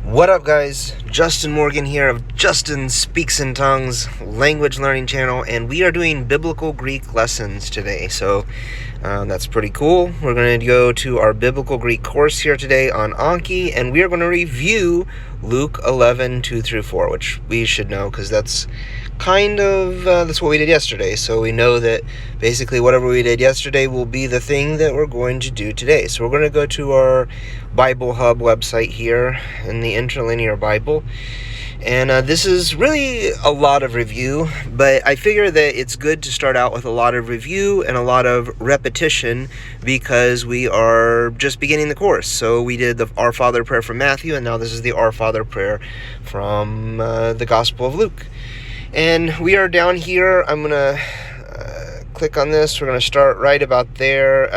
What up, guys? Justin Morgan here of Justin Speaks in Tongues language learning channel, and we are doing biblical Greek lessons today. So that's pretty cool. We're going to go to our biblical Greek course here today on Anki, and we are going to review Luke 11:2-4, which we should know because that's kind of that's what we did yesterday. So we know that basically whatever we did yesterday will be the thing that we're going to do today. So we're going to go to our Bible Hub website here in the Interlinear Bible, and this is really a lot of review, but I figure that it's good to start out with a lot of review and a lot of repetition because we are just beginning the course. So we did the Our Father prayer from Matthew, and now this is the Our Father prayer from the Gospel of Luke. And we are down here. I'm going to click on this. We're going to start right about there.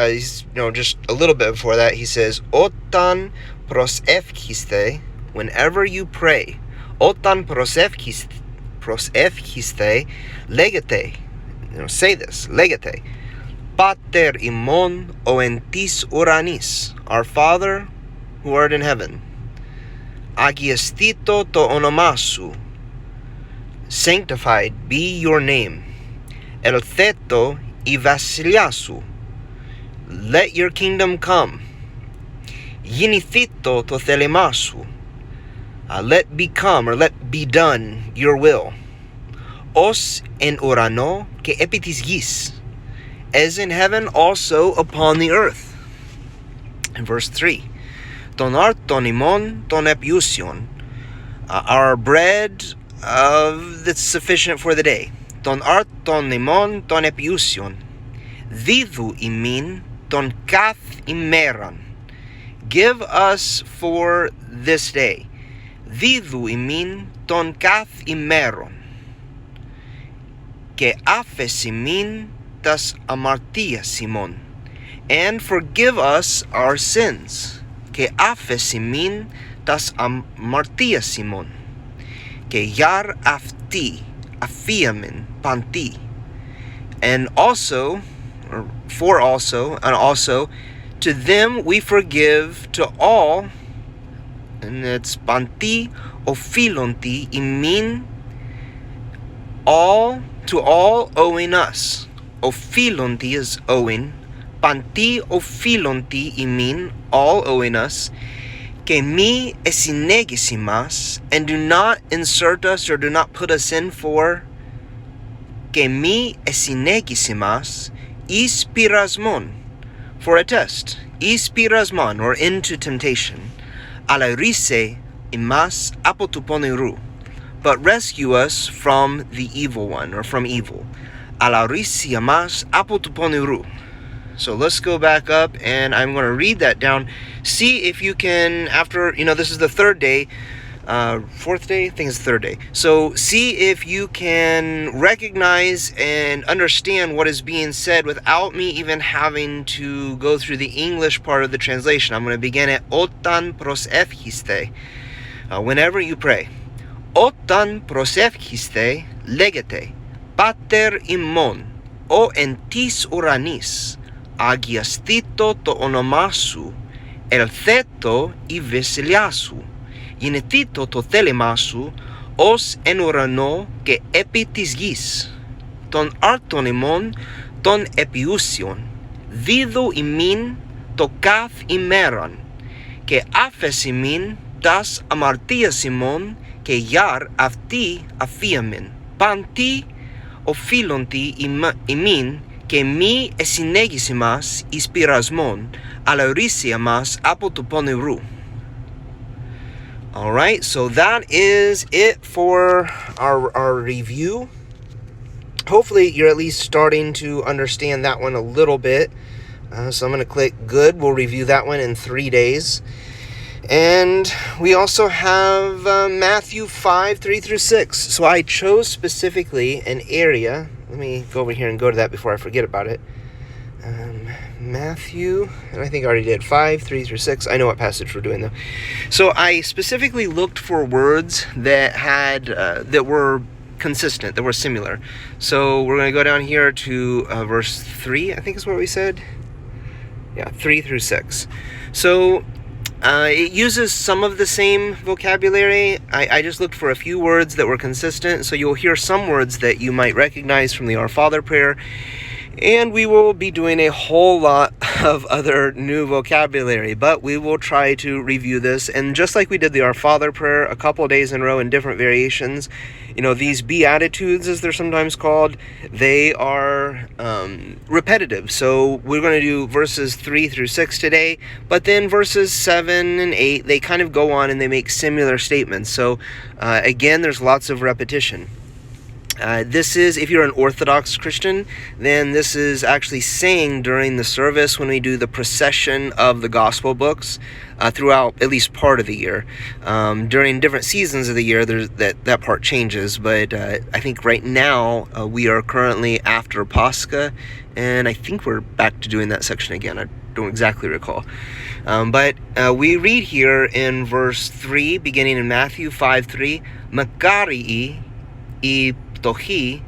Just a little bit before that, he says, Otan prosefkiste, whenever you pray. Otan prosefkiste, legete. Say this, legete. Pater imon o entis uranis, our Father who art in heaven. Agiestito to onomasu, sanctified be your name. Eltheto I vasiliasu, let your kingdom come. Ginithito to thelemasu, let become or let be done your will. Os en urano ke epitis gis, as in heaven also upon the earth. In verse 3, ton arton imon ton epiusion, our bread that's sufficient for the day. Ton arton imon ton epiusion, vidu imin ton kath imeran, give us for this day. Vidu imin ton kath imeron, ke afes imin tas amartia simon, and forgive us our sins. Ke afes imin tas amartia simon, ke yar afti afiamin panti, and also to them we forgive to all, and it's panti ophilonti imin, all to all owing us. Ophilonti is owing, panti ophilonti imin, all owing us. Que mi esinegisimas, and do not insert us or do not put us in for. Que mi esinegisimas, ispirasmon, for a test. Ispirasmon, or into temptation. Alarise imas apotuponiru, but rescue us from the evil one, or from evil. Alarise imas apotuponiru. So let's go back up, and I'm going to read that down. See if you can, after, this is the third day, fourth day? I think it's the third day. So see if you can recognize and understand what is being said without me even having to go through the English part of the translation. I'm going to begin at Otan prosefkiste, whenever you pray. Otan prosefkiste legete, pater imon, o entis uranis, agiastito to onomasu, eltheto I vesiliasu, ginetito to thelemasu, os en urano ke epitis gis, ton artonimon ton epiusion, vidu imin to kath imeran, ke afes imin tas amartia simon, ke yar afti afiamin, panti ophilonti imin, que mi esinegisimas ispirasmon, alaurisiamas apotuponiru. Alright, so that is it for our review. Hopefully you're at least starting to understand that one a little bit. So I'm going to click good. We'll review that one in 3 days. And we also have Matthew 5:3-6. So I chose specifically an area. Let me go over here and go to that before I forget about it. Matthew, and I think I already did 5:3-6. I know what passage we're doing though. So I specifically looked for words that had that were consistent, that were similar. So we're going to go down here to verse 3. I think is what we said. Yeah, 3-6. So It uses some of the same vocabulary. I just looked for a few words that were consistent, so you'll hear some words that you might recognize from the Our Father prayer, and we will be doing a whole lot of other new vocabulary, but we will try to review this. And just like we did the Our Father prayer a couple of days in a row in different variations, these Beatitudes, as they're sometimes called, they are repetitive. So we're going to do verses 3 through 6 today, but then verses 7 and 8, they kind of go on and they make similar statements. So again, there's lots of repetition. This is, if you're an Orthodox Christian, then this is actually saying during the service when we do the procession of the Gospel books throughout at least part of the year. During different seasons of the year, that part changes, but I think right now we are currently after Pascha, and I think we're back to doing that section again. I don't exactly recall. But we read here in verse 3, beginning in Matthew 5:3, Makarii I πτωχή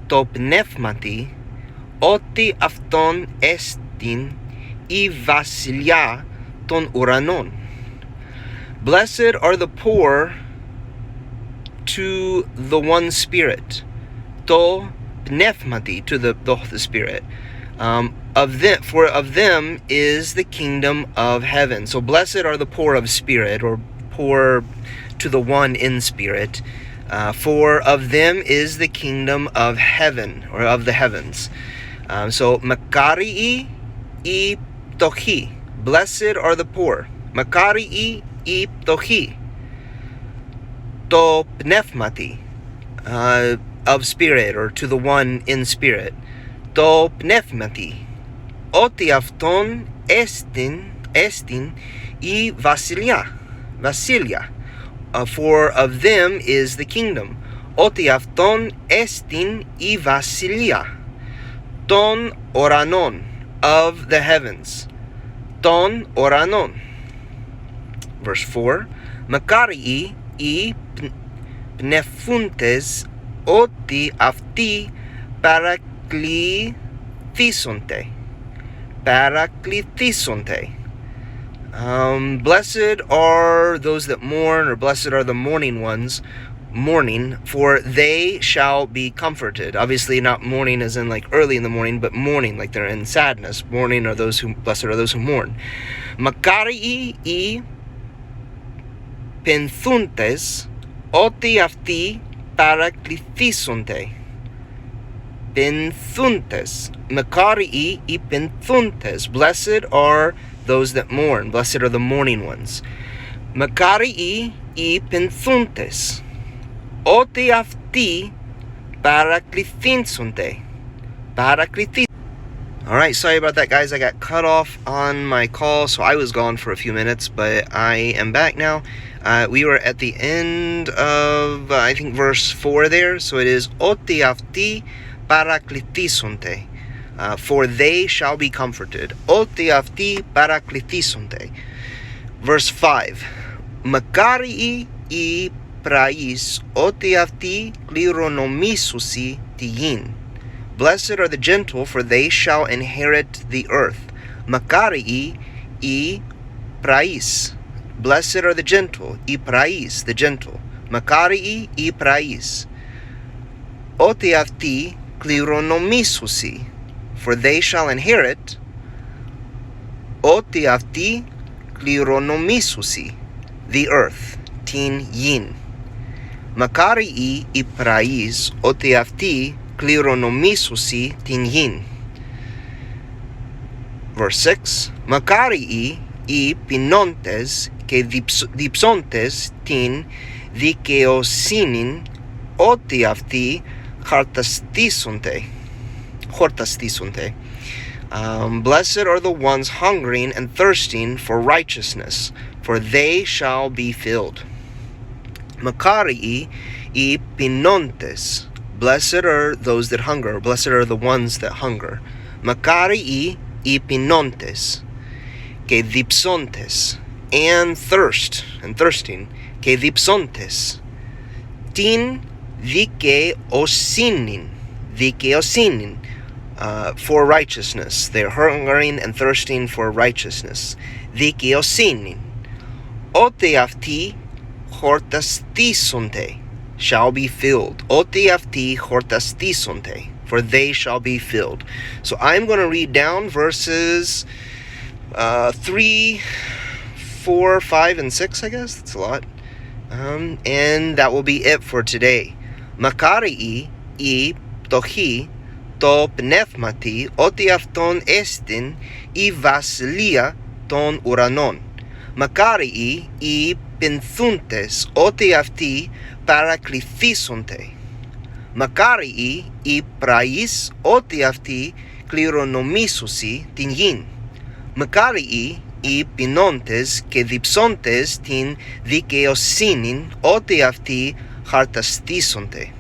το πνεύματι, ότι αυτόν εστιν η βασιλιά των ουρανών. Blessed are the poor to the one spirit, to πνεύματι, to the spirit. For of them is the kingdom of heaven. So blessed are the poor of spirit, or poor to the one in spirit. For of them is the kingdom of heaven, or of the heavens. So, Makarii I ptochi. Blessed are the poor. Makarii I ptochi. To pneumati. Of spirit, or to the one in spirit. To pneumati. Oti avton estin I vasilia. For of them is the kingdom. Ότι αυτόν εστιν η βασιλεία των ουρανών, of the heavens. Των ουρανών. Verse 4. Μακάριοι οι πνευούντες ότι αυτοί παρακληθήσονται. Blessed are those that mourn, or blessed are the mourning ones, for they shall be comforted. Obviously not mourning as in like early in the morning, but mourning like they're in sadness. Blessed are those who mourn. Makarii I penthuntes, ότι αυτοί παρακληθήσονται. Penthuntes. Makarii I penthuntes. Blessed are those that mourn. Blessed are the mourning ones. Makarii I penthuntes, ότι αυτοί παρακληθήσονται. Alright, sorry about that, guys. I got cut off on my call, so I was gone for a few minutes, but I am back now. We were at the end of, I think, verse 4 there, so it is ότι αυτοί παρακληθήσονται. For they shall be comforted. Ότι αυτοί παρακληθήσονται. Verse 5. Μακάριοι οι πραείς, ότι αυτοί κληρονομήσουσι τη γην. Blessed are the gentle, for they shall inherit the earth. Μακάριοι οι πραείς. Blessed are the gentle, οι πραείς, the gentle. Μακάριοι οι πραείς. Ότι αυτοί κληρονομήσουσι. For they shall inherit, ότι αυτοί κληρονομήσουσι, the earth, την γην. Μακάριοι οι πραείς, ότι αυτοί κληρονομήσουσι την γην. Verse 6. Μακάριοι οι πεινώντες και διψώντες την δικαιοσύνην, ότι αυτοί χορταστήσονται. Blessed are the ones hungering and thirsting for righteousness, for they shall be filled. Makarii I pinontes. Blessed are those that hunger. Blessed are the ones that hunger. Makarii I pinontes. Que dipsontes. And thirst, and thirsting. Que dipsontes. Tin δικαιοσύνην. For righteousness. They're hungering and thirsting for righteousness. Δικαιοσύνην. Oteafti hortastisonte shall be filled. Oteafti hortastisonte, for they shall be filled. So I'm going to read down verses 3, 4, 5, and 6, I guess. That's a lot. And that will be it for today. Makarii I tohi to pneumati otiafton estin I vasilia ton uranon. Makarii I penthuntes otiafti paraklythesonte. Makarii I prais otiafti klironomisosi tingin. Makarii I pinontes και διψώντες την δικαιοσύνην ότι αυτοί χαρταστήσονται.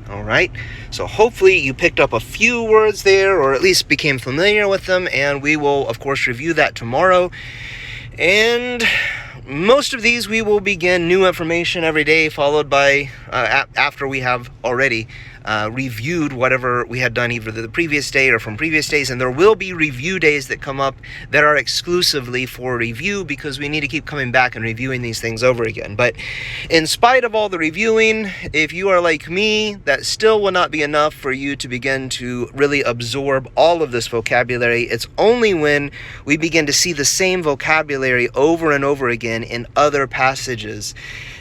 All right, so hopefully you picked up a few words there, or at least became familiar with them, and we will, of course, review that tomorrow. And most of these we will begin new information every day, followed by, after we have already reviewed whatever we had done either the previous day or from previous days. And there will be review days that come up that are exclusively for review, because we need to keep coming back and reviewing these things over again. But in spite of all the reviewing, if you are like me, that still will not be enough for you to begin to really absorb all of this vocabulary. It's only when we begin to see the same vocabulary over and over again in other passages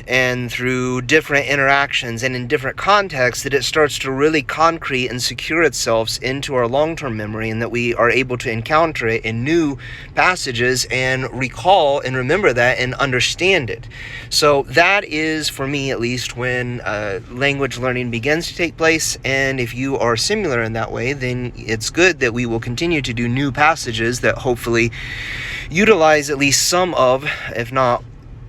and through different interactions and in different contexts that it starts to really concrete and secure itself into our long-term memory, and that we are able to encounter it in new passages and recall and remember that and understand it. So that is, for me at least, when language learning begins to take place. And if you are similar in that way, then it's good that we will continue to do new passages that hopefully utilize at least some of, if not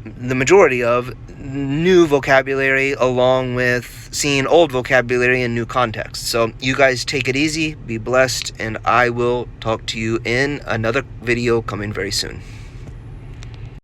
the majority of, new vocabulary, along with seeing old vocabulary in new contexts. So you guys take it easy, be blessed, and I will talk to you in another video coming very soon.